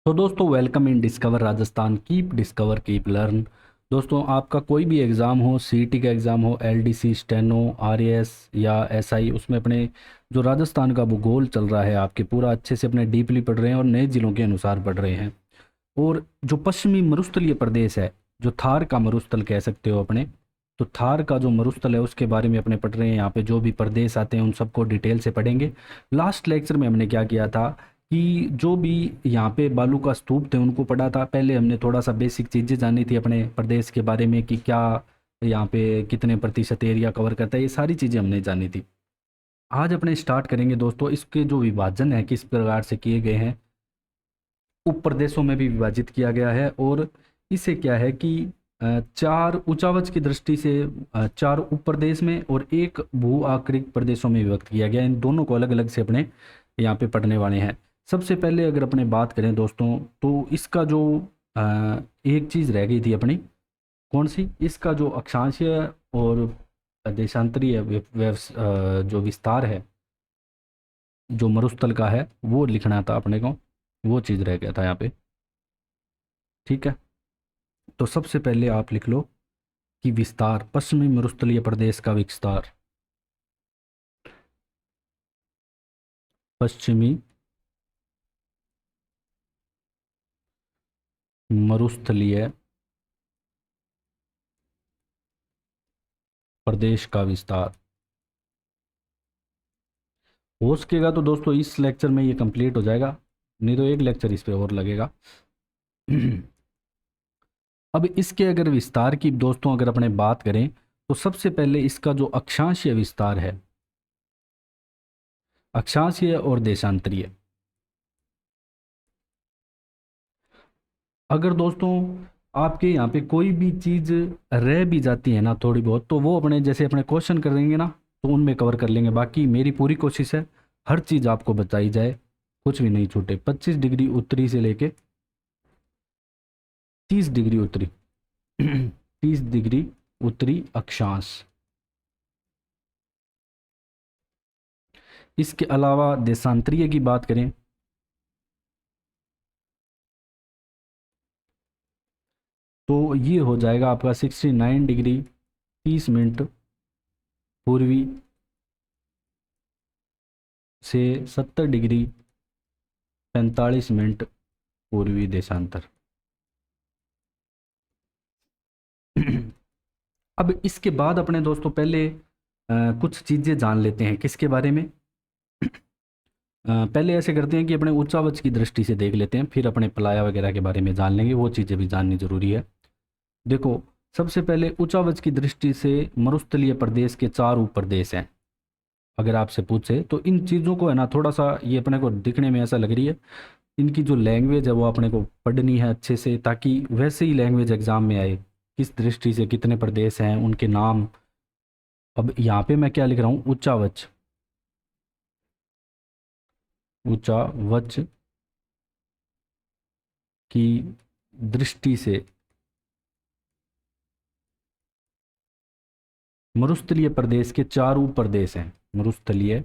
तो दोस्तों welcome in discover Rajasthan keep discover keep learn. दोस्तों आपका कोई भी एग्ज़ाम हो, सीईटी का एग्ज़ाम हो, एलडीसी, स्टेनो, आरएएस या एसआई, उसमें अपने जो राजस्थान का भूगोल चल रहा है आपके पूरा अच्छे से अपने डीपली पढ़ रहे हैं और नए ज़िलों के अनुसार पढ़ रहे हैं। और जो पश्चिमी मरुस्थलीय प्रदेश है, जो थार का मरुस्थल कह सकते हो अपने, तो थार का जो मरुस्थल है उसके बारे में अपने पढ़ रहे हैं। यहाँ पे जो भी प्रदेश आते हैं उन सबको डिटेल से पढ़ेंगे। लास्ट लेक्चर में हमने क्या किया था कि जो भी यहाँ पे बालू का स्तूप थे उनको पढ़ा था। पहले हमने थोड़ा सा बेसिक चीज़ें जानी थी अपने प्रदेश के बारे में कि क्या यहाँ पे कितने प्रतिशत एरिया कवर करता है, ये सारी चीज़ें हमने जानी थी। आज अपने स्टार्ट करेंगे दोस्तों, इसके जो विभाजन है किस प्रकार से किए गए हैं, उप प्रदेशों में भी विभाजित किया गया है। और इसे क्या है कि चार उचावच की दृष्टि से चार उप प्रदेश में और एक भू आकृति प्रदेशों में विभक्त किया गया। इन दोनों को अलग अलग से अपने यहाँ पे पढ़ने वाले हैं। सबसे पहले अगर अपने बात करें दोस्तों, तो इसका जो एक चीज़ रह गई थी अपनी, कौन सी, इसका जो अक्षांशीय और देशांतरीय जो विस्तार है, जो मरुस्थल का है, वो लिखना था अपने को। वो चीज़ रह गया था यहाँ पे। ठीक है, तो सबसे पहले आप लिख लो कि विस्तार, पश्चिमी मरुस्थलीय प्रदेश का विस्तार। पश्चिमी मरुस्थलीय प्रदेश का विस्तार। हो सकेगा तो दोस्तों इस लेक्चर में ये कंप्लीट हो जाएगा, नहीं तो एक लेक्चर इस पे और लगेगा। अब इसके अगर विस्तार की दोस्तों अगर अपने बात करें, तो सबसे पहले इसका जो अक्षांशीय विस्तार है, अक्षांशीय और देशांतरीय, अगर दोस्तों आपके यहाँ पे कोई भी चीज़ रह भी जाती है ना थोड़ी बहुत, तो वो अपने जैसे अपने क्वेश्चन कर देंगे ना, तो उनमें कवर कर लेंगे। बाकी मेरी पूरी कोशिश है हर चीज़ आपको बताई जाए, कुछ भी नहीं छूटे। 25 डिग्री उत्तरी से लेके 30 डिग्री उत्तरी 30 डिग्री उत्तरी अक्षांश। इसके अलावा देशांतरीय की बात करें, तो ये हो जाएगा आपका 69 डिग्री 30 मिनट पूर्वी से 70 डिग्री 45 मिनट पूर्वी देशांतर। अब इसके बाद अपने दोस्तों पहले कुछ चीज़ें जान लेते हैं किसके बारे में। पहले ऐसे करते हैं कि अपने उच्चावच की दृष्टि से देख लेते हैं, फिर अपने पलाया वगैरह के बारे में जान लेंगे, वो चीज़ें भी जाननी जरूरी है। देखो, सबसे पहले उच्चावच की दृष्टि से मरुस्थलीय प्रदेश के चार उप प्रदेश हैं। अगर आपसे पूछे तो इन चीज़ों को है ना, थोड़ा सा ये अपने को दिखने में ऐसा लग रही है, इनकी जो लैंग्वेज है वो अपने को पढ़नी है अच्छे से, ताकि वैसे ही लैंग्वेज एग्जाम में आए। किस दृष्टि से कितने प्रदेश हैं, उनके नाम। अब यहाँ पे मैं क्या लिख रहा हूँ, उच्चावच, उच्चावच की दृष्टि से मरुस्थलीय प्रदेश के चार उप प्रदेश हैं। मरुस्थलीय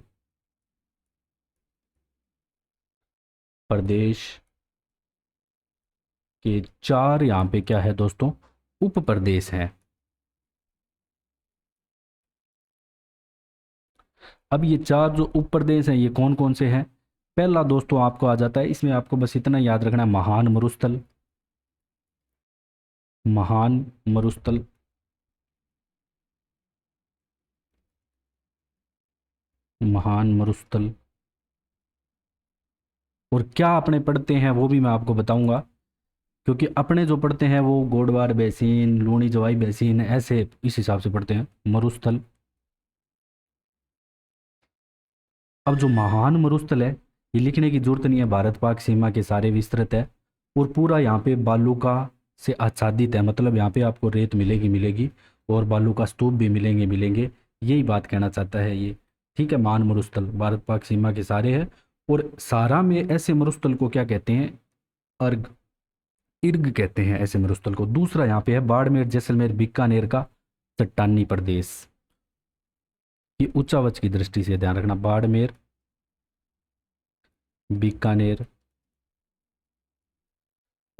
प्रदेश के चार यहाँ पे क्या है दोस्तों, उप प्रदेश हैं। अब ये चार जो उप प्रदेश हैं ये कौन कौन से हैं। पहला दोस्तों आपको आ जाता है, इसमें आपको बस इतना याद रखना है, महान मरुस्थल। महान मरुस्थल, महान मरुस्थल। और क्या अपने पढ़ते हैं वो भी मैं आपको बताऊंगा, क्योंकि अपने जो पढ़ते हैं वो गोडवार बेसिन, लूणी जवाई बेसिन, ऐसे इस हिसाब से पढ़ते हैं मरुस्थल। अब जो महान मरुस्थल है, ये लिखने की जरूरत नहीं है, भारत पाक सीमा के सारे विस्तृत है और पूरा यहाँ पे बालू का से आच्छादित है। मतलब यहाँ पे आपको रेत मिलेगी मिलेगी और बालू का स्तूप भी मिलेंगे मिलेंगे, यही बात कहना चाहता है ये। ठीक है, महान मरुस्थल भारत पाक सीमा के सारे है। और सारा में ऐसे मरुस्थल को क्या कहते हैं, अर्ग, इर्ग कहते हैं ऐसे मरुस्थल को। दूसरा यहाँ पे है बाड़मेर जैसलमेर बीकानेर का चट्टानी प्रदेश। ये उच्चावच की दृष्टि से ध्यान रखना, बाड़मेर, बीकानेर,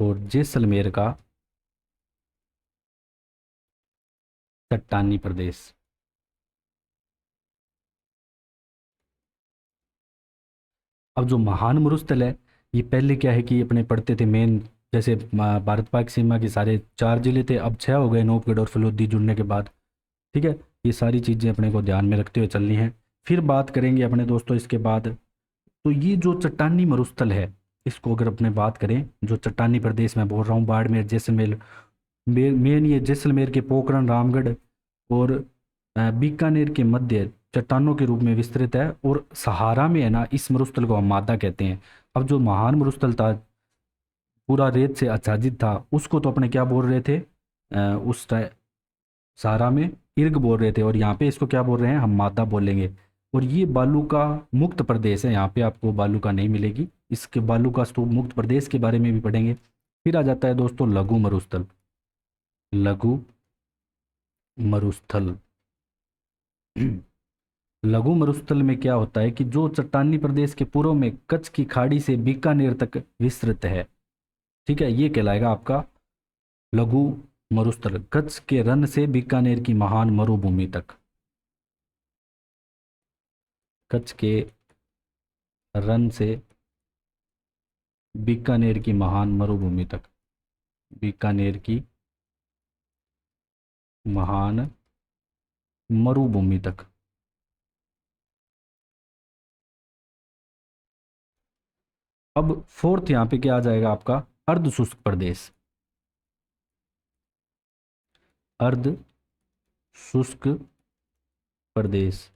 और जैसलमेर का चट्टानी प्रदेश। अब जो महान मरुस्थल है, ये पहले क्या है कि अपने पढ़ते थे मेन, जैसे भारत पाक सीमा के सारे 4 जिले थे, अब 6 हो गए नौबगढ़ और फलोदी जुड़ने के बाद। ठीक है, ये सारी चीज़ें अपने को ध्यान में रखते हुए चलनी है। फिर बात करेंगे अपने दोस्तों इसके बाद, तो ये जो चट्टानी मरुस्थल है, इसको अगर अपने बात करें, जो चट्टानी प्रदेश में बोल रहा हूँ, बाड़मेर, जैसलमेर, मेन ये जैसलमेर के पोखरण, रामगढ़ और बीकानेर के मध्य चट्टानों के रूप में विस्तृत है, और सहारा में है ना, इस मरुस्थल को हम मादा कहते हैं। अब जो महान मरुस्थल था, पूरा रेत से आच्छादित था, उसको तो अपने क्या बोल रहे थे, उस सहारा में इर्ग बोल रहे थे, और यहाँ पे इसको क्या बोल रहे हैं, हम मादा बोलेंगे। और ये बालू का मुक्त प्रदेश है, यहाँ पे आपको बालू का नहीं मिलेगी, इसके बालू का स्तूप मुक्त प्रदेश के बारे में भी पढ़ेंगे। फिर आ जाता है दोस्तों लघु मरुस्थल। लघु मरुस्थल लघु मरुस्थल में क्या होता है कि जो चट्टानी प्रदेश के पूर्व में कच्छ की खाड़ी से बीकानेर तक विस्तृत है, ठीक है, ये कहलाएगा आपका लघु मरुस्थल। कच्छ के रन से बीकानेर की महान मरुभूमि तक, कच्छ के रन से बीकानेर की महान मरुभूमि तक, बीकानेर की महान मरुभूमि तक। अब फोर्थ यहाँ पे क्या आ जाएगा आपका, अर्ध शुष्क प्रदेश। अर्ध शुष्क प्रदेश।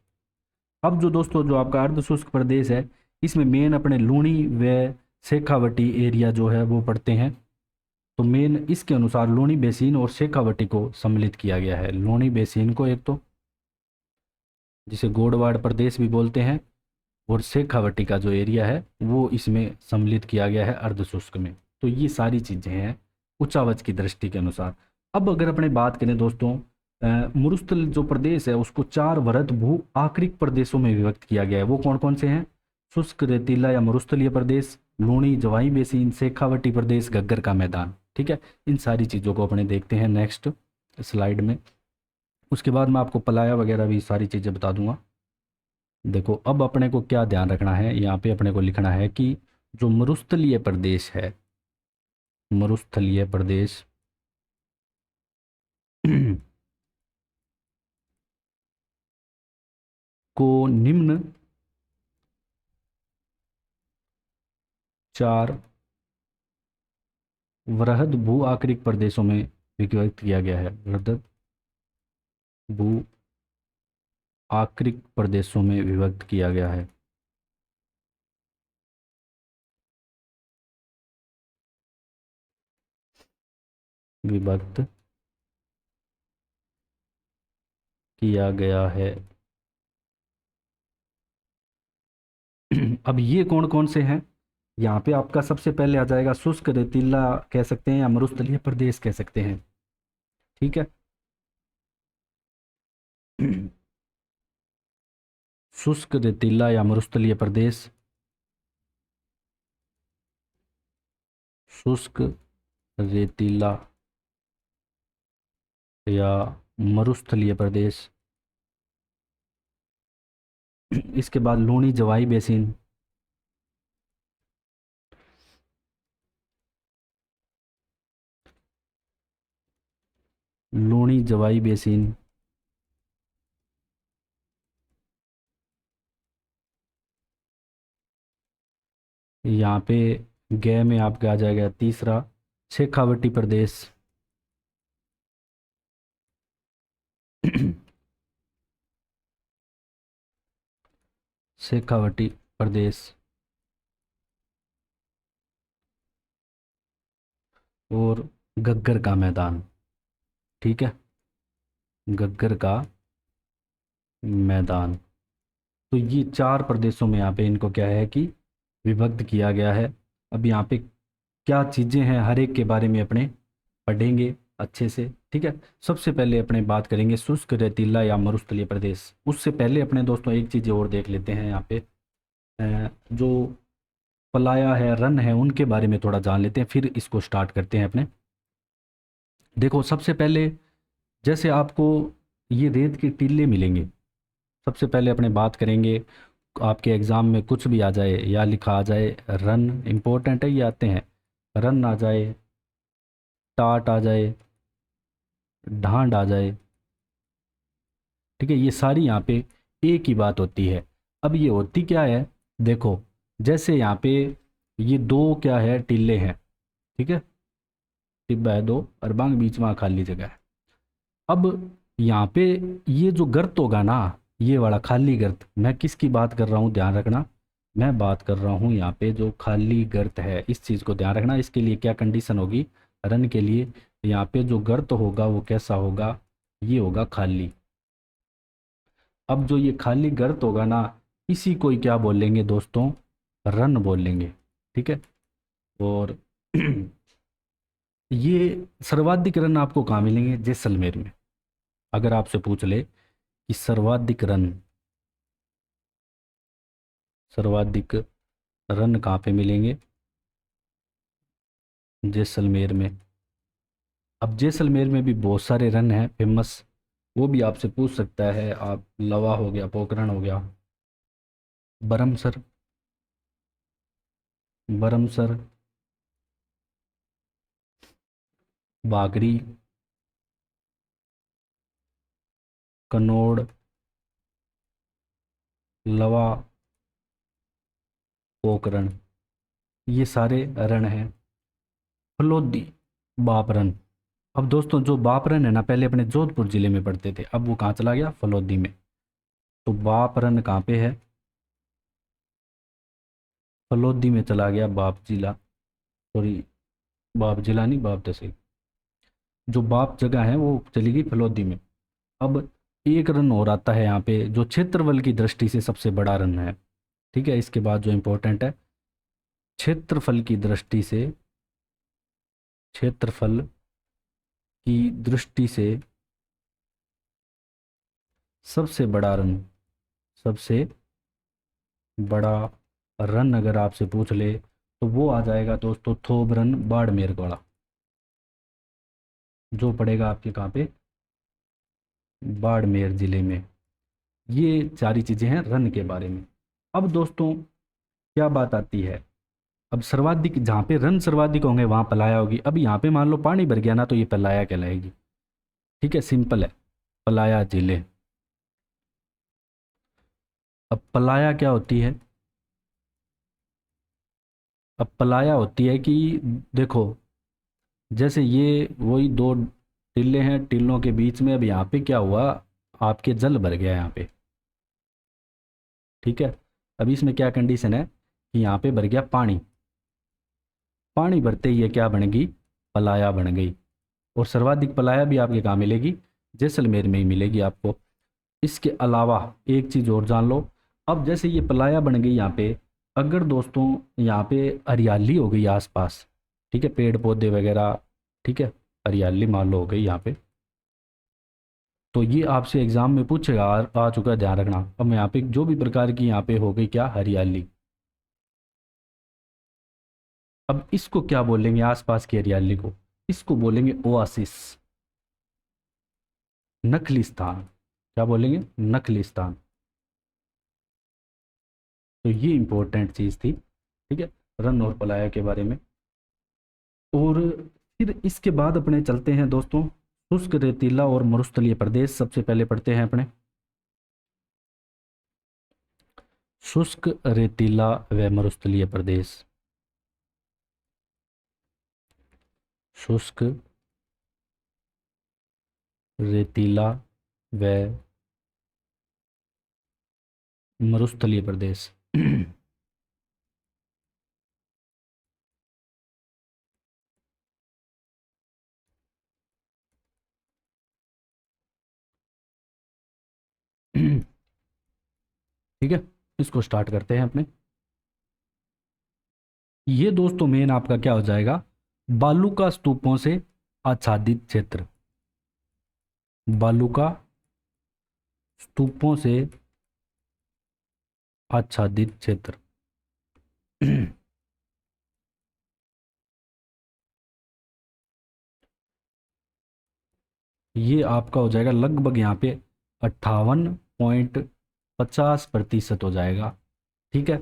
अब जो दोस्तों जो आपका अर्ध शुष्क प्रदेश है, इसमें मेन अपने लूणी व शेखावटी एरिया जो है वो पड़ते हैं। तो मेन इसके अनुसार लूणी बेसिन और शेखावटी को सम्मिलित किया गया है। लूणी बेसिन को एक तो जिसे गोडवाड़ प्रदेश भी बोलते हैं, और शेखावटी का जो एरिया है वो इसमें सम्मिलित किया गया है अर्ध शुष्क में। तो ये सारी चीज़ें हैं उच्चावच की दृष्टि के अनुसार। अब अगर अपने बात करें दोस्तों, मरुस्थल जो प्रदेश है उसको 4 वृहद भू आक्रिक प्रदेशों में विभक्त किया गया है। वो कौन कौन से हैं, शुष्क रेतीला या मरुस्थलीय प्रदेश, लूणी जवाई बेसिन, शेखावटी प्रदेश, घग्गर का मैदान। ठीक है, इन सारी चीज़ों को अपने देखते हैं नेक्स्ट स्लाइड में। उसके बाद मैं आपको पलाया वगैरह भी सारी चीज़ें बता दूंगा। देखो अब अपने को क्या ध्यान रखना है, यहाँ पे अपने को लिखना है कि जो मरुस्थलीय प्रदेश है, मरुस्थलीय प्रदेश को निम्न 4 वृहद भू आक्रिक प्रदेशों में विभक्त किया गया है। वृहद भू आक्रिक प्रदेशों में विभक्त किया गया है। विभक्त किया गया है। अब ये कौन कौन से हैं, यहाँ पे आपका सबसे पहले आ जाएगा शुष्क रेतीला कह सकते हैं या मरुस्थलीय प्रदेश कह सकते हैं। ठीक है, शुष्क रेतीला या मरुस्थलीय प्रदेश, शुष्क रेतीला या मरुस्थलीय प्रदेश। इसके बाद लूणी जवाई बेसिन, लूणी जवाई बेसिन। यहाँ पे गै में आपका आ जाएगा तीसरा शेखावटी प्रदेश। शेखावटी प्रदेश और घग्गर का मैदान। ठीक है, घग्गर का मैदान। तो ये 4 प्रदेशों में यहाँ पे इनको क्या है कि विभक्त किया गया है। अब यहाँ पे क्या चीज़ें हैं हर एक के बारे में अपने पढ़ेंगे अच्छे से। ठीक है, सबसे पहले अपने बात करेंगे शुष्क रेतीला या मरुस्थलीय प्रदेश। उससे पहले अपने दोस्तों एक चीज़ और देख लेते हैं यहाँ पे, जो पलाया है, रन है, उनके बारे में थोड़ा जान लेते हैं, फिर इसको स्टार्ट करते हैं अपने। देखो सबसे पहले जैसे आपको ये रेत के टीले मिलेंगे, सबसे पहले अपने बात करेंगे, आपके एग्ज़ाम में कुछ भी आ जाए या लिखा आ जाए रन, इम्पोर्टेंट है ये आते हैं, रन आ जाए, टाट आ जाए, ढांड आ जाए, ठीक है, ये सारी यहाँ पे एक ही बात होती है। अब ये होती क्या है, देखो जैसे यहाँ पे ये दो क्या है, टिल्ले हैं, ठीक है, टिब्बा है दो, अरबांग बीच में खाली जगह है। अब यहाँ पे ये जो गर्त होगा ना, ये वाला खाली गर्त, मैं किसकी बात कर रहा हूँ ध्यान रखना, मैं बात कर रहा हूँ यहाँ पे जो खाली गर्त है, इस चीज़ को ध्यान रखना। इसके लिए क्या कंडीशन होगी, रन के लिए यहाँ पे जो गर्त होगा वो कैसा होगा, ये होगा खाली। अब जो ये खाली गर्त होगा ना, इसी को ही क्या बोलेंगे दोस्तों, रन बोलेंगे, ठीक है। और ये सर्वाधिक रन आपको कहाँ मिलेंगे, जैसलमेर में। अगर आपसे पूछ ले कि सर्वाधिक रन, सर्वाधिक रन कहाँ पे मिलेंगे, जैसलमेर में। अब जैसलमेर में भी बहुत सारे रन हैं फेमस, वो भी आपसे पूछ सकता है, आप लवा हो गया, पोखरण हो गया, बरमसर, बरमसर, बागरी, कनौड़, लवा, पोखरण, ये सारे रण हैं। फलोदी, बापरन। अब दोस्तों जो बापरन है ना, पहले अपने जोधपुर जिले में पढ़ते थे, अब वो कहाँ चला गया, फलोदी में। तो बापरन कहाँ पे है, फलोदी में चला गया, बाप जिला, सॉरी बाप जिला नहीं, बाप तहसील, जो बाप जगह है वो चली गई फलोदी में। अब एक रन और आता है यहाँ पे, जो क्षेत्रफल की दृष्टि से सबसे बड़ा रन है, ठीक है। इसके बाद जो इम्पोर्टेंट है, क्षेत्रफल की दृष्टि से, क्षेत्रफल की दृष्टि से सबसे बड़ा रन, सबसे बड़ा रन अगर आपसे पूछ ले तो वो आ जाएगा दोस्तों थोब रन बाड़मेर वाला, जो पड़ेगा आपके कहाँ पे, बाड़मेर जिले में। ये सारी चीज़ें हैं रन के बारे में। अब दोस्तों क्या बात आती है, अब सर्वाधिक जहाँ पे रन सर्वाधिक होंगे वहाँ पलाया होगी। अब यहाँ पे मान लो पानी भर गया ना, तो ये पलाया कहलाएगी, ठीक है, सिंपल है, पलाया जिले। अब पलाया क्या होती है, अब पलाया होती है कि देखो जैसे ये वही दो टिल्ले हैं, टिल्लों के बीच में अब यहाँ पे क्या हुआ, आपके जल भर गया यहाँ पे, ठीक है। अब इसमें क्या कंडीशन है कि यहाँ पे भर गया पानी, पानी भरते ही ये क्या बन गई, पलाया बन गई। और सर्वाधिक पलाया भी आपके कहाँ मिलेगी, जैसलमेर में ही मिलेगी आपको। इसके अलावा एक चीज़ और जान लो, अब जैसे ये पलाया बन गई यहाँ पे, अगर दोस्तों यहाँ पे हरियाली हो गई आसपास, ठीक है, पेड़ पौधे वगैरह, ठीक है, हरियाली मान लो हो गई यहाँ पे, तो ये आपसे एग्जाम में पूछेगा, आ चुका है, ध्यान रखना। अब यहाँ पे जो भी प्रकार की यहाँ पे हो गई क्या, हरियाली। अब इसको क्या बोलेंगे, आसपास की हरियाली को, इसको बोलेंगे ओआसिस, नखलिस्तान। क्या बोलेंगे, नखलिस्तान। तो ये इंपॉर्टेंट चीज़ थी, ठीक है, रन और पलाया के बारे में। और फिर इसके बाद अपने चलते हैं दोस्तों, शुष्क रेतीला और मरुस्थलीय प्रदेश सबसे पहले पढ़ते हैं अपने। शुष्क रेतीला व मरुस्थलीय प्रदेश, शुष्क रेतीला व मरुस्थलीय प्रदेश। ठीक है, इसको स्टार्ट करते हैं अपने। ये दोस्तों मेन आपका क्या हो जाएगा, बालू का स्तूपों से आच्छादित क्षेत्र, बालू का स्तूपों से आच्छादित क्षेत्र। ये आपका हो जाएगा लगभग यहाँ पे 58.50% हो जाएगा। ठीक है।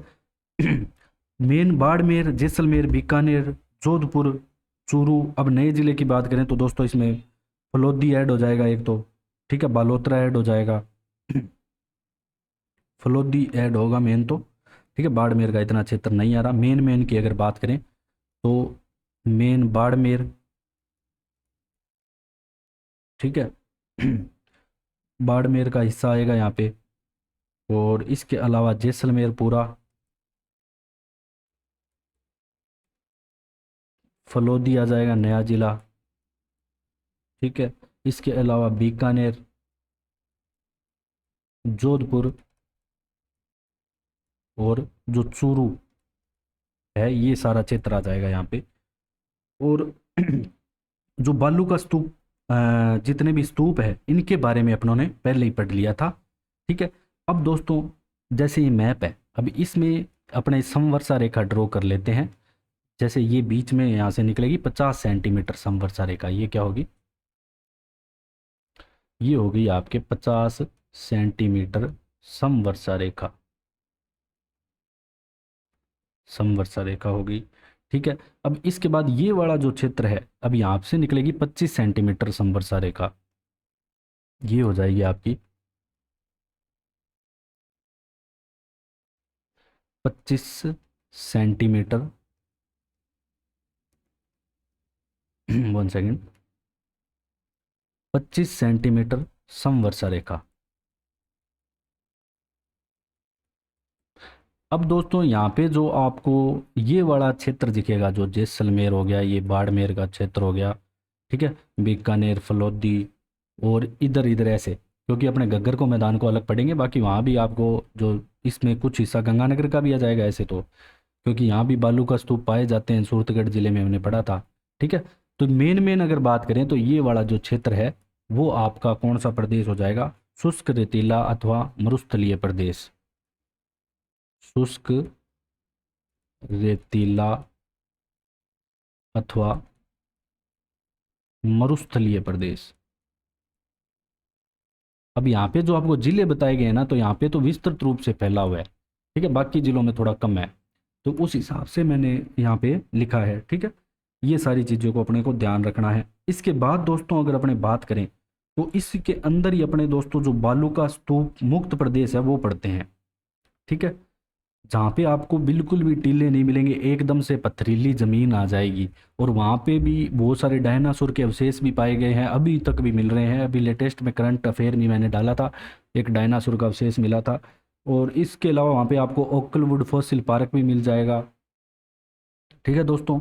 मेन बाड़मेर, जैसलमेर, बीकानेर, जोधपुर, चूरू। अब नए ज़िले की बात करें तो दोस्तों इसमें फलोदी ऐड हो जाएगा एक तो। ठीक है, बालोतरा ऐड हो जाएगा। फलोदी ऐड होगा मेन तो। ठीक है, बाड़मेर का इतना क्षेत्र नहीं आ रहा। मेन मेन की अगर बात करें तो मेन बाड़मेर। ठीक है। बाड़मेर का हिस्सा आएगा यहाँ पे। और इसके अलावा जैसलमेर पूरा, फलोदी आ जाएगा नया जिला। ठीक है, इसके अलावा बीकानेर, जोधपुर और जो चूरू है, ये सारा क्षेत्र आ जाएगा यहाँ पे। और जो बालू का स्तूप, जितने भी स्तूप है इनके बारे में अपनों ने पहले ही पढ़ लिया था। ठीक है। अब दोस्तों जैसे ये मैप है, अब इसमें अपने समवर्षा रेखा ड्रॉ कर लेते हैं। जैसे ये बीच में यहाँ से निकलेगी 50 सेंटीमीटर समवर्षा रेखा, ये क्या होगी, ये होगी आपके 50 सेंटीमीटर समवर्षा रेखा। समवर्षा रेखा होगी। ठीक है। अब इसके बाद ये वाला जो क्षेत्र है, अब यहाँ से निकलेगी 25 सेंटीमीटर समवर्षा रेखा। ये हो जाएगी आपकी 25 सेंटीमीटर। 1 सेकेंड। 25 सेंटीमीटर समवर्षा रेखा। अब दोस्तों यहाँ पे जो आपको ये वाला क्षेत्र दिखेगा, जो जैसलमेर हो गया, ये बाड़मेर का क्षेत्र हो गया। ठीक है, बीकानेर, फलोदी और इधर इधर ऐसे, क्योंकि अपने घग्गर को मैदान को अलग पढ़ेंगे, बाकी वहाँ भी आपको जो इसमें कुछ हिस्सा गंगानगर का भी आ जाएगा ऐसे तो, क्योंकि यहाँ भी बालू का स्तूप पाए जाते हैं, सूरतगढ़ जिले में हमने पढ़ा था। ठीक है। तो मेन मेन अगर बात करें तो ये वाला जो क्षेत्र है वो आपका कौन सा प्रदेश हो जाएगा, शुष्क रेतीला अथवा मरुस्थलीय प्रदेश। शुष्क रेतीला अथवा मरुस्थलीय प्रदेश। अब यहाँ पे जो आपको जिले बताए गए हैं ना, तो यहाँ पे तो विस्तृत रूप से फैला हुआ है। ठीक है, बाकी जिलों में थोड़ा कम है, तो उस हिसाब से मैंने यहाँ पे लिखा है। ठीक है, ये सारी चीज़ों को अपने को ध्यान रखना है। इसके बाद दोस्तों अगर अपने बात करें तो इसके अंदर ही अपने दोस्तों जो बालू का स्तूप मुक्त प्रदेश है वो पढ़ते हैं। ठीक है, जहाँ पे आपको बिल्कुल भी टीले नहीं मिलेंगे, एकदम से पथरीली ज़मीन आ जाएगी। और वहाँ पे भी बहुत सारे डायनासोर के अवशेष भी पाए गए हैं, अभी तक भी मिल रहे हैं। अभी लेटेस्ट में करंट अफेयर में मैंने डाला था, एक डायनासोर का अवशेष मिला था। और इसके अलावा वहाँ पे आपको ओकलवुड फॉसिल पार्क भी मिल जाएगा। ठीक है दोस्तों,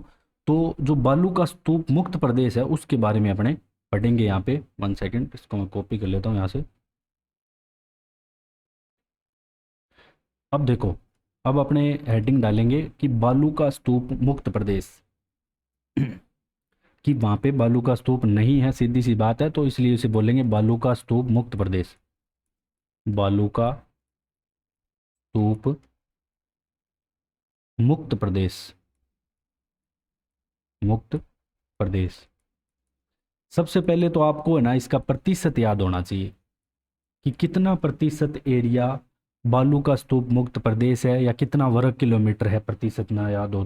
तो जो बालू का स्तूप मुक्त प्रदेश है उसके बारे में अपने पढ़ेंगे यहाँ पे। 1 सेकेंड, इसको मैं कॉपी कर लेता हूँ यहाँ से। अब देखो, अब अपने हेडिंग डालेंगे कि बालू का स्तूप मुक्त प्रदेश। कि वहाँ पे बालू का स्तूप नहीं है, सीधी सी बात है, तो इसलिए इसे बोलेंगे बालू का स्तूप मुक्त प्रदेश। बालू का स्तूप मुक्त प्रदेश, मुक्त प्रदेश। सबसे पहले तो आपको है ना इसका प्रतिशत याद होना चाहिए कि कितना प्रतिशत एरिया बालू का स्तूप मुक्त प्रदेश है, या कितना वर्ग किलोमीटर है। प्रतिशत ना याद हो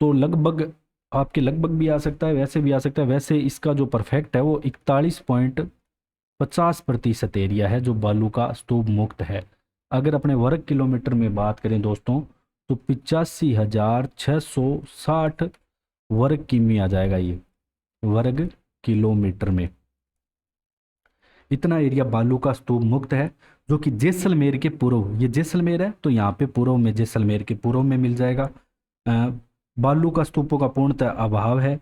तो लगभग आपके लगभग भी आ सकता है, वैसे भी आ सकता है। वैसे इसका जो परफेक्ट है वो 41.50% एरिया है जो बालू का स्तूप मुक्त है। अगर अपने वर्ग किलोमीटर में बात करें दोस्तों तो 85,660 वर्ग किमी आ जाएगा ये, वर्ग किलोमीटर में। इतना एरिया बालू का स्तूप मुक्त है, जो कि जैसलमेर के पूर्व, ये जैसलमेर है तो यहाँ पे पूर्व में, जैसलमेर के पूर्व में मिल जाएगा। बालू का स्तूपों का पूर्णतः अभाव है।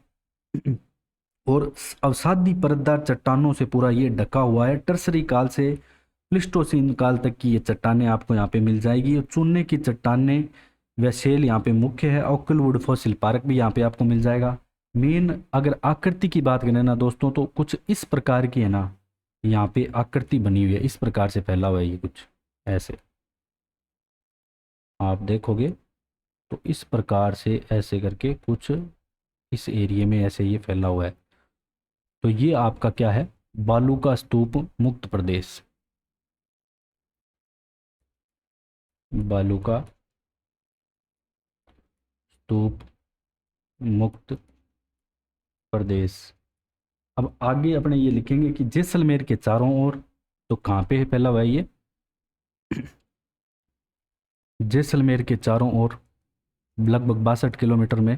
और अवसादी परतदार चट्टानों से पूरा ये ढका हुआ है। टर्सरी काल से प्लिस्टोसीन काल तक की ये चट्टानें आपको यहाँ पे मिल जाएगी। और चूने की चट्टानें व शेल यहाँ पे मुख्य है। ओकलवुड फॉसिल पार्क भी यहाँ पे आपको मिल जाएगा। मेन अगर आकृति की बात करें ना दोस्तों, तो कुछ इस प्रकार की है ना, यहाँ पे आकृति बनी हुई है, इस प्रकार से फैला हुआ है ये कुछ ऐसे, आप देखोगे तो इस प्रकार से ऐसे करके कुछ इस एरिया में ऐसे ये फैला हुआ है। तो ये आपका क्या है, बालू का स्तूप मुक्त प्रदेश, बालू का स्तूप मुक्त प्रदेश। अब आगे अपने ये लिखेंगे कि जैसलमेर के चारों ओर, तो कहाँ पे है पहला हुआ ये, जैसलमेर के चारों ओर लगभग 62 किलोमीटर में।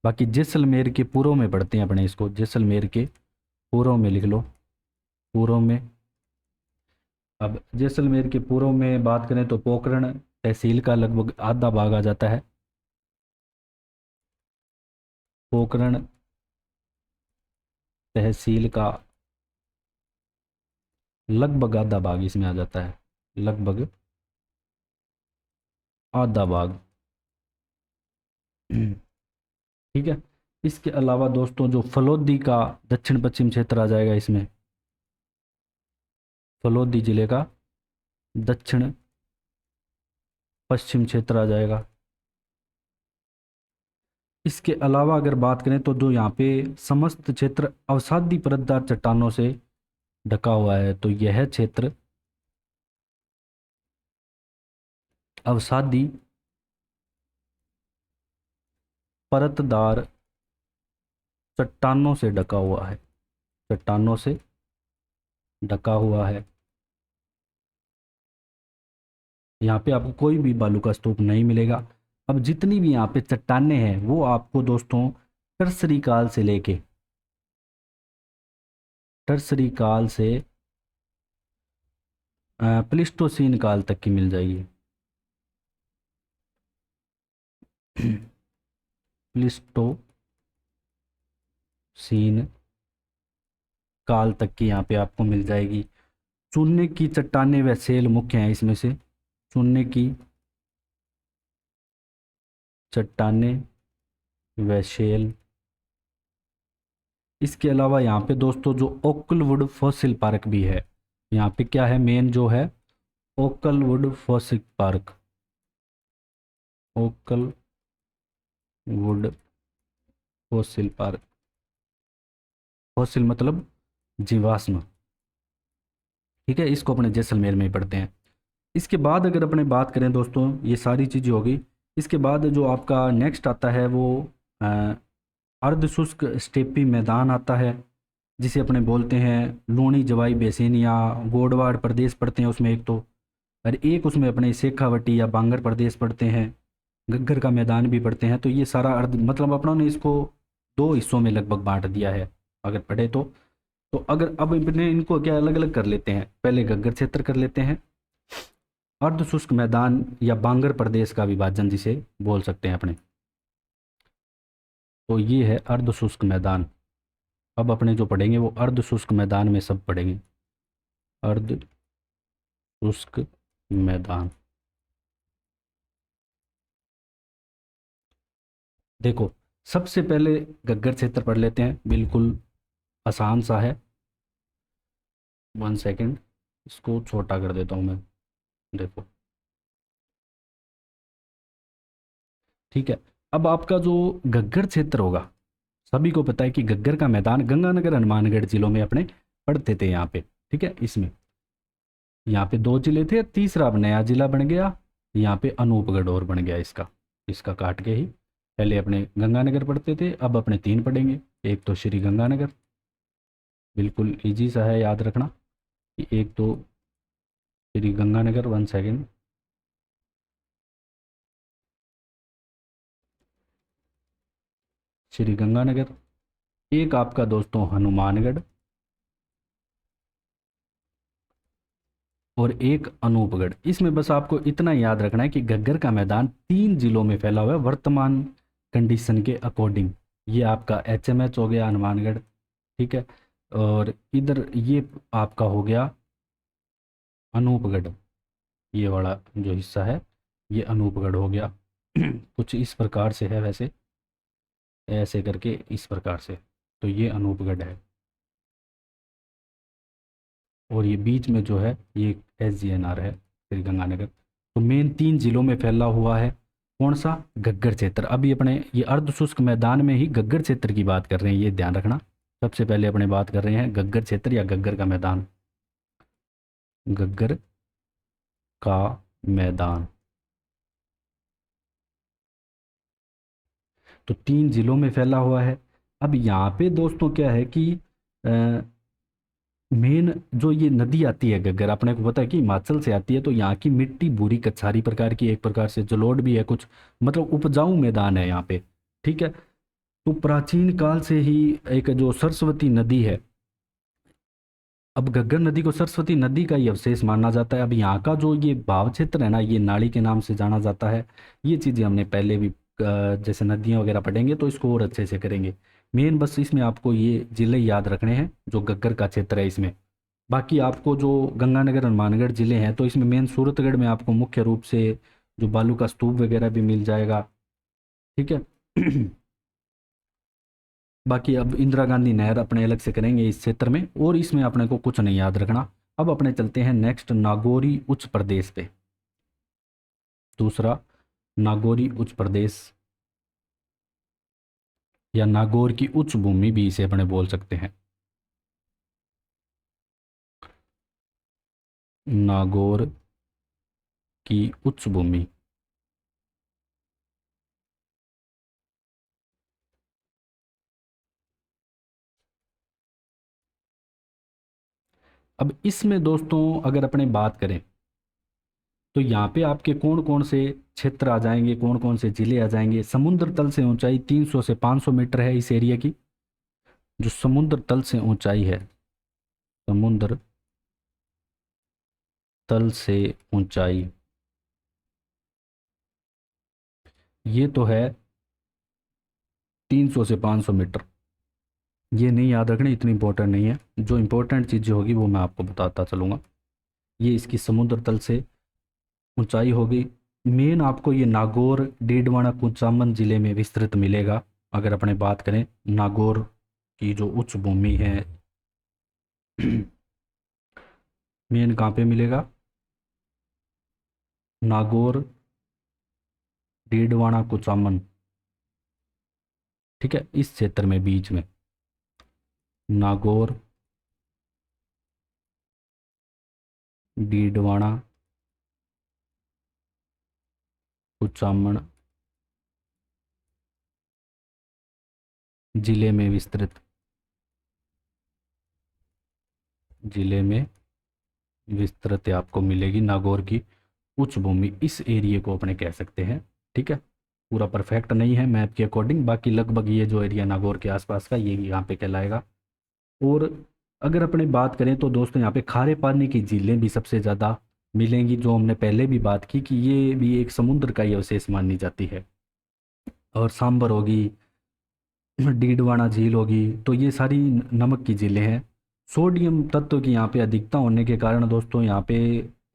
बाकी जैसलमेर के पूर्व में पढ़ते हैं अपने इसको, जैसलमेर के पूर्व में लिख लो, पूर्व में। अब जैसलमेर के पूर्व में बात करें तो पोखरण तहसील का लगभग आधा भाग आ जाता है, पोखरण तहसील का लगभग आधा भाग इसमें आ जाता है, लगभग आधा भाग। ठीक है। इसके अलावा दोस्तों जो फलोदी का दक्षिण पश्चिम क्षेत्र आ जाएगा इसमें, फलोदी जिले का दक्षिण पश्चिम क्षेत्र आ जाएगा। इसके अलावा अगर बात करें तो जो यहाँ पे समस्त क्षेत्र अवसादी परतदार चट्टानों से ढका हुआ है, तो यह क्षेत्र अवसादी परतदार चट्टानों से ढका हुआ है, चट्टानों से ढका हुआ है। यहाँ पे आपको कोई भी बालू का स्तूप नहीं मिलेगा। अब जितनी भी यहाँ पे चट्टानें हैं वो आपको दोस्तों टर्सरी काल से लेके, टर्सरी काल से प्लिस्टोसीन काल तक की मिल जाएगी। प्लिस्टोसीन काल तक की यहाँ पे आपको मिल जाएगी। चूने की चट्टानें व सेल मुख्य हैं इसमें से, चूने की चट्टानें व शेल। इसके अलावा यहाँ पे दोस्तों जो ओकलवुड फॉसिल पार्क भी है, यहाँ पे क्या है मेन जो है, Akalwood fossil park, Akalwood fossil park, fossil मतलब जीवाश्म। ठीक है, इसको अपने जैसलमेर में ही पढ़ते हैं। इसके बाद अगर अपने बात करें दोस्तों, ये सारी चीज़ें होगी। इसके बाद जो आपका नेक्स्ट आता है वो अर्धशुष्क स्टेपी मैदान आता है, जिसे अपने बोलते हैं लूणी जवाई बेसिन या गोडवाड़ प्रदेश पढ़ते हैं उसमें एक तो, और एक उसमें अपने शेखावटी या बांगर प्रदेश पढ़ते हैं, घग्गर का मैदान भी पढ़ते हैं। तो ये सारा अर्ध मतलब अपनों ने इसको दो हिस्सों में लगभग बांट दिया है अगर पढ़े तो अगर अब अपने इनको क्या अलग अलग कर लेते हैं, पहले घग्गर क्षेत्र कर लेते हैं, अर्धशुष्क मैदान या बांगर प्रदेश का विभाजन जिसे बोल सकते हैं अपने, तो ये है अर्धशुष्क मैदान। अब अपने जो पढ़ेंगे वो अर्धशुष्क मैदान में सब पढ़ेंगे, अर्धशुष्क मैदान। देखो सबसे पहले घग्गर क्षेत्र पढ़ लेते हैं, बिल्कुल आसान सा है। 1 सेकेंड, इसको छोटा कर देता हूँ मैं, देखो ठीक है। अब आपका जो घग्गर क्षेत्र होगा, सभी को पता है कि घग्गर का मैदान गंगानगर हनुमानगढ़ जिलों में अपने पढ़ते थे यहाँ पे। ठीक है, इसमें यहाँ पे 2 जिले थे, तीसरा अब नया जिला बन गया, यहाँ पे अनूपगढ़ और बन गया इसका, इसका काट के ही। पहले अपने गंगानगर पढ़ते थे, अब अपने 3 पढ़ेंगे। एक तो श्री गंगानगर, बिल्कुल इजी सा है याद रखना कि एक तो श्री गंगानगर। 1 सेकेंड, श्री गंगानगर। एक आपका दोस्तों हनुमानगढ़, और एक अनूपगढ़। इसमें बस आपको इतना याद रखना है कि घग्गर का मैदान 3 जिलों में फैला हुआ है वर्तमान कंडीशन के अकॉर्डिंग। ये आपका HMH हो गया हनुमानगढ़, ठीक है, और इधर ये आपका हो गया अनूपगढ़, ये वाला जो हिस्सा है ये अनूपगढ़ हो गया। कुछ इस प्रकार से है, वैसे ऐसे करके इस प्रकार से, तो ये अनूपगढ़ है। और ये बीच में जो है ये SGNR है, श्री गंगानगर। तो मेन 3 जिलों में फैला हुआ है कौन सा, घग्गर क्षेत्र। अभी अपने ये अर्धशुष्क मैदान में ही घग्गर क्षेत्र की बात कर रहे हैं, ये ध्यान रखना। सबसे पहले अपने बात कर रहे हैं गग्गर क्षेत्र या गग्गर का मैदान। गग्गर का मैदान तो 3 जिलों में फैला हुआ है। अब यहाँ पे दोस्तों क्या है कि मेन जो ये नदी आती है गग्गर, अपने को पता है कि हिमाचल से आती है, तो यहाँ की मिट्टी भूरी कछारी प्रकार की, एक प्रकार से जलोढ़ भी है कुछ, मतलब उपजाऊ मैदान है यहाँ पे। ठीक है। तो प्राचीन काल से ही एक जो सरस्वती नदी है, अब घग्गर नदी को सरस्वती नदी का ही अवशेष माना जाता है। अब यहाँ का जो ये भाव क्षेत्र है ना, ये नाड़ी के नाम से जाना जाता है। ये चीज़ें हमने पहले भी जैसे नदियाँ वगैरह पढ़ेंगे तो इसको और अच्छे से करेंगे। मेन बस इसमें आपको ये जिले याद रखने हैं जो घग्गर का क्षेत्र है इसमें। बाकी आपको जो गंगानगर और मानगढ़ जिले हैं, तो इसमें मेन सूरतगढ़ में आपको मुख्य रूप से जो बालू का स्तूप वगैरह भी मिल जाएगा। ठीक है। बाकी अब इंदिरा गांधी नहर अपने अलग से करेंगे इस क्षेत्र में, और इसमें अपने को कुछ नहीं याद रखना। अब अपने चलते हैं नेक्स्ट नागौरी उच्च प्रदेश पे। दूसरा, नागौरी उच्च प्रदेश या नागौर की उच्च भूमि भी इसे अपने बोल सकते हैं। नागौर की उच्च भूमि। अब इसमें दोस्तों अगर अपने बात करें तो यहाँ पे आपके कौन कौन से क्षेत्र आ जाएंगे, कौन कौन से जिले आ जाएंगे। समुद्र तल से ऊंचाई 300 से 500 मीटर है इस एरिया की। जो समुद्र तल से ऊंचाई है, समुद्र तल से ऊंचाई, ये तो है 300 से 500 मीटर। ये नहीं याद रखनी, इतनी इंपॉर्टेंट नहीं है। जो इंपॉर्टेंट चीज़ें होगी वो मैं आपको बताता चलूँगा। ये इसकी समुद्र तल से ऊंचाई होगी। मेन आपको ये नागौर, डीडवाना, कुचामन जिले में विस्तृत मिलेगा। अगर अपने बात करें नागौर की जो उच्च भूमि है, मेन कहाँ पे मिलेगा? नागौर, डीडवाना, कुचामन। ठीक है, इस क्षेत्र में बीच में नागौर, डीडवाना, कुचामन जिले में विस्तृत, जिले में विस्तृत आपको मिलेगी नागौर की उच्च भूमि। इस एरिया को अपने कह सकते हैं। ठीक है, पूरा परफेक्ट नहीं है मैप के अकॉर्डिंग, बाकी लगभग ये जो एरिया नागौर के आसपास का ये यहाँ पे कहलाएगा। और अगर अपने बात करें तो दोस्तों यहाँ पे खारे पानी की झीलें भी सबसे ज़्यादा मिलेंगी, जो हमने पहले भी बात की कि ये भी एक समुद्र का ही अवशेष मानी जाती है। और सांबर होगी, डीडवाना झील होगी, तो ये सारी नमक की झीलें हैं। सोडियम तत्व की यहाँ पे अधिकता होने के कारण दोस्तों यहाँ पे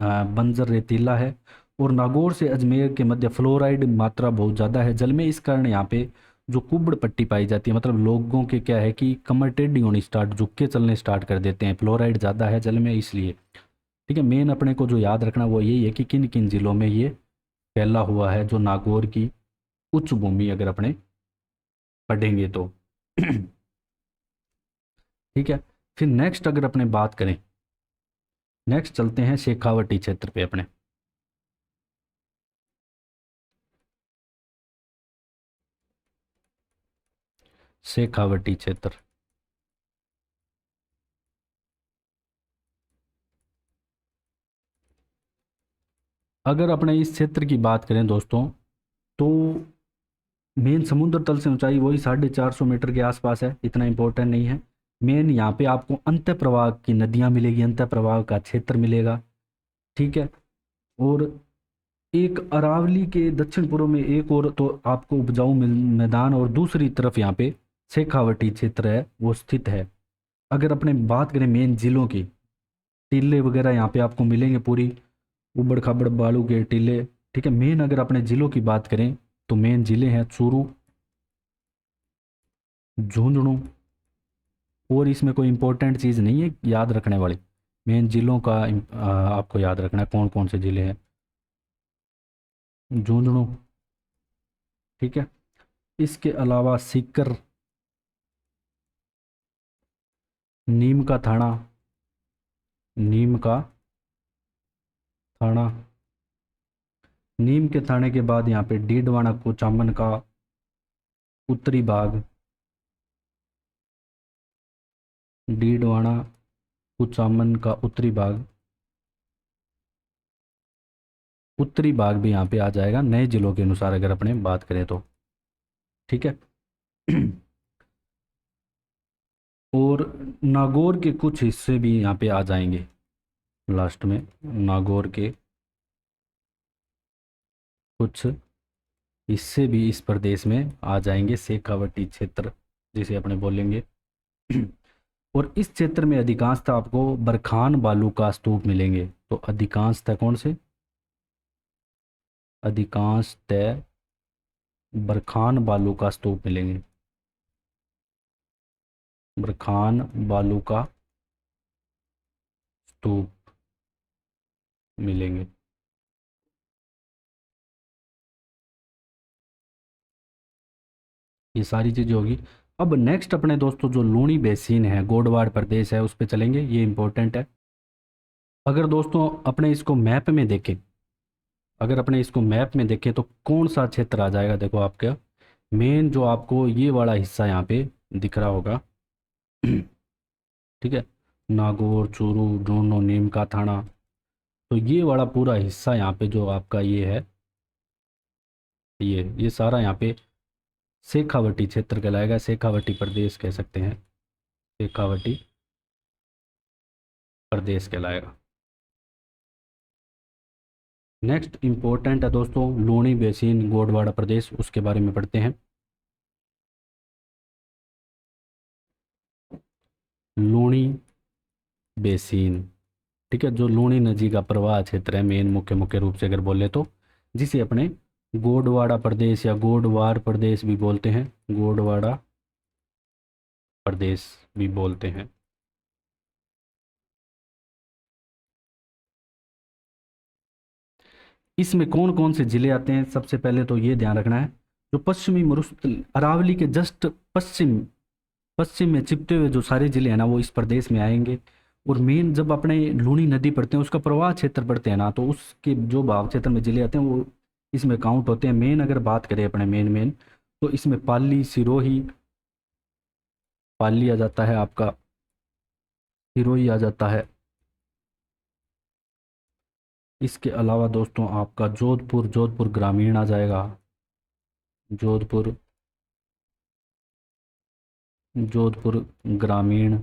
बंजर रेतीला है। और नागौर से अजमेर के मध्य फ्लोराइड मात्रा बहुत ज़्यादा है जल में। इस कारण यहाँ पे जो कुबड़ पट्टी पाई जाती है, मतलब लोगों के क्या है कि कमर टेढ़ी होनी स्टार्ट, झुक के चलने स्टार्ट कर देते हैं, फ्लोराइड ज़्यादा है जल में इसलिए। ठीक है, मेन अपने को जो याद रखना वो यही है कि किन किन जिलों में ये फैला हुआ है, जो नागौर की उच्च भूमि अगर अपने पढ़ेंगे तो। ठीक है। फिर नेक्स्ट अगर अपने बात करें, नेक्स्ट चलते हैं शेखावटी क्षेत्र पे अपने। शेखावटी क्षेत्र, अगर अपने इस क्षेत्र की बात करें दोस्तों, तो मेन समुद्र तल से ऊंचाई वही 450 मीटर के आसपास है, इतना इंपॉर्टेंट नहीं है। मेन यहाँ पे आपको अंत प्रवाह की नदियाँ मिलेगी, अंत प्रवाह का क्षेत्र मिलेगा। ठीक है। और एक अरावली के दक्षिण पूर्व में एक और तो आपको उपजाऊ मैदान, और दूसरी तरफ यहाँ पे शेखावटी क्षेत्र है वो स्थित है। अगर अपने बात करें मेन जिलों की, टीले वगैरह यहाँ पे आपको मिलेंगे, पूरी उबड़ खाबड़ बालू के टीले। ठीक है। मेन अगर अपने जिलों की बात करें तो मेन जिले हैं चूरू, झुंझुनू, और इसमें कोई इंपॉर्टेंट चीज़ नहीं है याद रखने वाली। मेन जिलों का आपको याद रखना है कौन कौन से जिले हैं। झुंझुनू, ठीक है। इसके अलावा सीकर, नीम का थाना, नीम का थाना, नीम के थाने के बाद यहाँ पे डीडवाना कुचामन का उत्तरी भाग, डीडवाना कुचामन का उत्तरी भाग, उत्तरी भाग भी यहाँ पे आ जाएगा नए जिलों के अनुसार अगर अपने बात करें तो। ठीक है। और नागौर के कुछ हिस्से भी यहाँ पे आ जाएंगे लास्ट में, नागौर के कुछ हिस्से भी इस प्रदेश में आ जाएंगे, शेखावटी क्षेत्र जिसे अपने बोलेंगे। और इस क्षेत्र में अधिकांशतः आपको बरखान बालू का स्तूप मिलेंगे। तो अधिकांशतः कौन से, अधिकांशतः बरखान बालू का स्तूप मिलेंगे, बरखान बालू का स्तूप मिलेंगे। ये सारी चीज़ें होगी। अब नेक्स्ट अपने दोस्तों जो लूणी बेसिन है, गोडवाड़ प्रदेश है, उस पर चलेंगे, ये इंपॉर्टेंट है। अगर दोस्तों अपने इसको मैप में देखें, अगर अपने इसको मैप में देखें तो कौन सा क्षेत्र आ जाएगा, देखो आपका मेन जो आपको ये वाला हिस्सा यहाँ पे दिख रहा होगा। ठीक है, नागौर, चूरू, डोनो, नीम का थाना, तो ये वाला पूरा हिस्सा यहाँ पे जो आपका ये है, ये सारा यहाँ पे शेखावटी क्षेत्र कहलाएगा, शेखावटी प्रदेश कह सकते हैं, शेखावटी प्रदेश कहलाएगा। नेक्स्ट इंपॉर्टेंट है दोस्तों लूणी बेसिन गोडवाड़ा प्रदेश, उसके बारे में पढ़ते हैं। लूणी बेसिन, ठीक है, जो लूणी नदी का प्रवाह क्षेत्र है मेन मुख्य रूप से अगर बोले तो, जिसे अपने गोडवाड़ा प्रदेश या गोडवार प्रदेश भी बोलते हैं, गोडवाड़ा प्रदेश भी बोलते हैं। इसमें कौन कौन से जिले आते हैं, सबसे पहले तो ये ध्यान रखना है, जो पश्चिमी मरुस्थल अरावली के जस्ट पश्चिम पश्चिम में चिपटे हुए जो सारे जिले हैं ना, वो इस प्रदेश में आएंगे। और मेन जब अपने लूणी नदी पड़ते हैं, उसका प्रवाह क्षेत्र पड़ते हैं ना, तो उसके जो भाग क्षेत्र में जिले आते हैं वो इसमें काउंट होते हैं। मेन अगर बात करें अपने मेन तो इसमें पाली, सिरोही, पाली आ जाता है आपका, सिरोही आ जाता है। इसके अलावा दोस्तों आपका जोधपुर, जोधपुर ग्रामीण आ जाएगा, जोधपुर, जोधपुर ग्रामीण।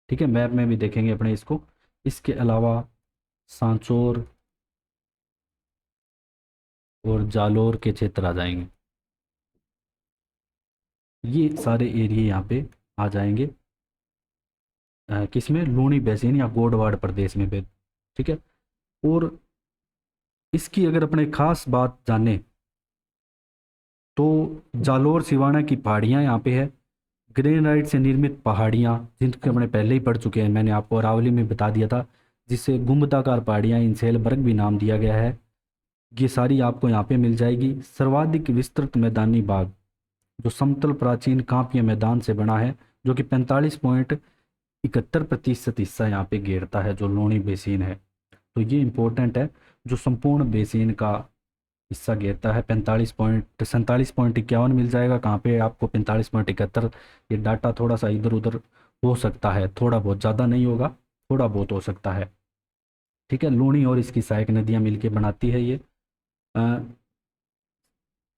ठीक है, मैप में भी देखेंगे अपने इसको। इसके अलावा सांचौर और जालोर के क्षेत्र आ जाएंगे, ये सारे एरिया यहाँ पे आ जाएंगे किसमें, लूणी बेसिन या गोडवाड़ प्रदेश में भी। ठीक है। और इसकी अगर अपने खास बात जाने तो जालोर सिवाना की पहाड़ियाँ यहाँ पे है, ग्रेनाइट से निर्मित पहाड़ियाँ जिनके हमने पहले ही पढ़ चुके हैं, मैंने आपको अरावली में बता दिया था, जिसे गुंबदाकार पहाड़ियाँ इंसेलबर्ग भी नाम दिया गया है। ये सारी आपको यहाँ पे मिल जाएगी। सर्वाधिक विस्तृत मैदानी भाग जो समतल प्राचीन कांपीय मैदान से बना है, जो कि 45.71% हिस्सा यहाँ पे घेरता है, जो लूणी बेसिन है। तो ये इंपॉर्टेंट है, जो संपूर्ण बेसिन का हिस्सा घेरता है। 47.51 मिल जाएगा, कहाँ पे आपको 45.71। ये डाटा थोड़ा सा इधर उधर हो सकता है, थोड़ा बहुत, ज़्यादा नहीं होगा, थोड़ा बहुत हो सकता है। ठीक है, लूणी और इसकी सहायक नदियाँ मिलके बनाती है ये।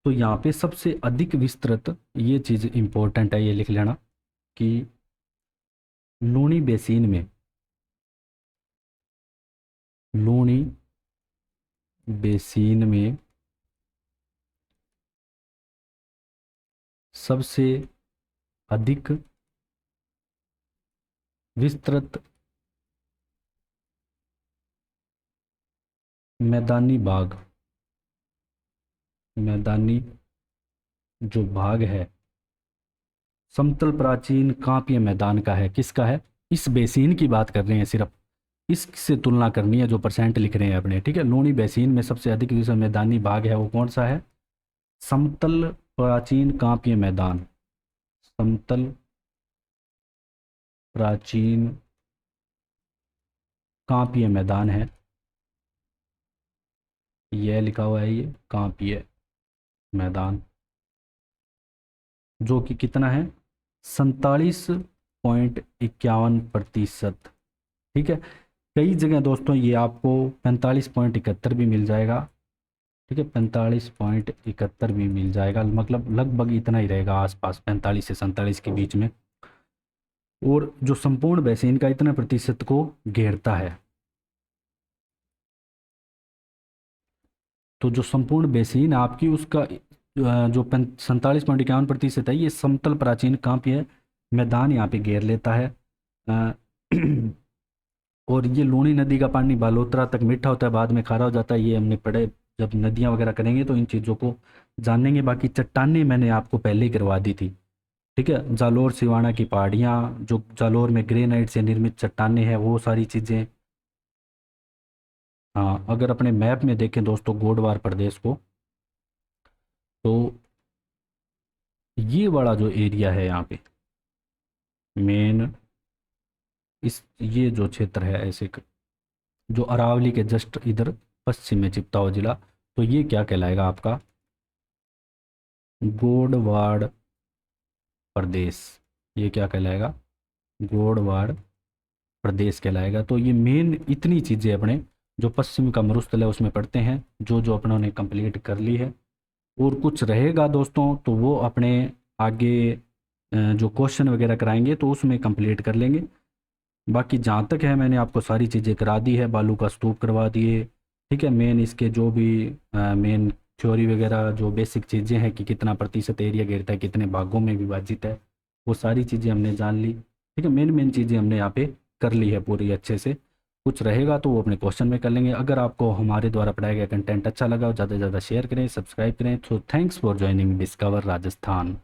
तो यहाँ पे सबसे अधिक विस्तृत ये चीज़ इम्पोर्टेंट है, ये लिख लेना कि लूणी बेसिन में, लूणी बेसिन में सबसे अधिक विस्तृत मैदानी भाग, मैदानी जो भाग है समतल प्राचीन कांपीय मैदान का है। किसका है, इस बेसिन की बात कर रहे हैं, सिर्फ इससे तुलना करनी है जो परसेंट लिख रहे हैं अपने। ठीक है, लूणी बेसिन में सबसे अधिक जो मैदानी भाग है वो कौन सा है, समतल प्राचीन कांपीय मैदान, समतल प्राचीन कांपीय मैदान है, यह लिखा हुआ है, ये कांपीय मैदान, जो कि कितना है, 47.51%। ठीक है, कई जगह दोस्तों ये आपको 45.71 भी मिल जाएगा। ठीक है, 45.71 भी मिल जाएगा, मतलब लगभग इतना ही रहेगा आसपास, 45 से 47 के बीच में। और जो संपूर्ण बेसिन का इतना प्रतिशत को घेरता है, तो जो संपूर्ण बेसिन आपकी उसका जो 47.51% है, ये समतल प्राचीन कांपीय मैदान यहाँ पे घेर लेता है। अ, और ये लूनी नदी का पानी बालोतरा तक मीठा होता है, बाद में खारा हो जाता है, ये हमने पढ़े, जब नदियाँ वगैरह करेंगे तो इन चीज़ों को जानेंगे। बाकी चट्टानें मैंने आपको पहले ही करवा दी थी। ठीक है, जालोर सिवाना की पहाड़ियाँ, जो जालोर में ग्रेनाइट से निर्मित चट्टानें हैं, वो सारी चीज़ें। हाँ, अगर अपने मैप में देखें दोस्तों गोडवार प्रदेश को, तो ये वाला जो एरिया है यहाँ पे मेन, इस ये जो क्षेत्र है ऐसे जो अरावली के जस्ट इधर पश्चिम में चिपता हुआ जिला, तो ये क्या कहलाएगा आपका, गोडवाड़ प्रदेश। ये क्या कहलाएगा, गोडवाड़ प्रदेश कहलाएगा। तो ये मेन इतनी चीज़ें अपने जो पश्चिम का मरुस्थल है उसमें पढ़ते हैं, जो जो अपनों ने कंप्लीट कर ली है। और कुछ रहेगा दोस्तों तो वो अपने आगे जो क्वेश्चन वगैरह कराएंगे तो उसमें कंप्लीट कर लेंगे। बाकी जहाँ तक है मैंने आपको सारी चीज़ें करा दी है, बालू का स्तूप करवा दिए। ठीक है, मेन इसके जो भी मेन थ्योरी वगैरह जो बेसिक चीज़ें हैं कि कितना प्रतिशत एरिया घेरता है, कितने भागों में विभाजित है, वो सारी चीज़ें हमने जान ली। ठीक है, मेन मेन चीज़ें हमने यहाँ पे कर ली है पूरी अच्छे से। कुछ रहेगा तो वो अपने क्वेश्चन में कर लेंगे। अगर आपको हमारे द्वारा पढ़ाया गया कंटेंट अच्छा लगा हो, ज़्यादा से ज़्यादा शेयर करें, सब्सक्राइब करें। तो thanks for joining discover Rajasthan.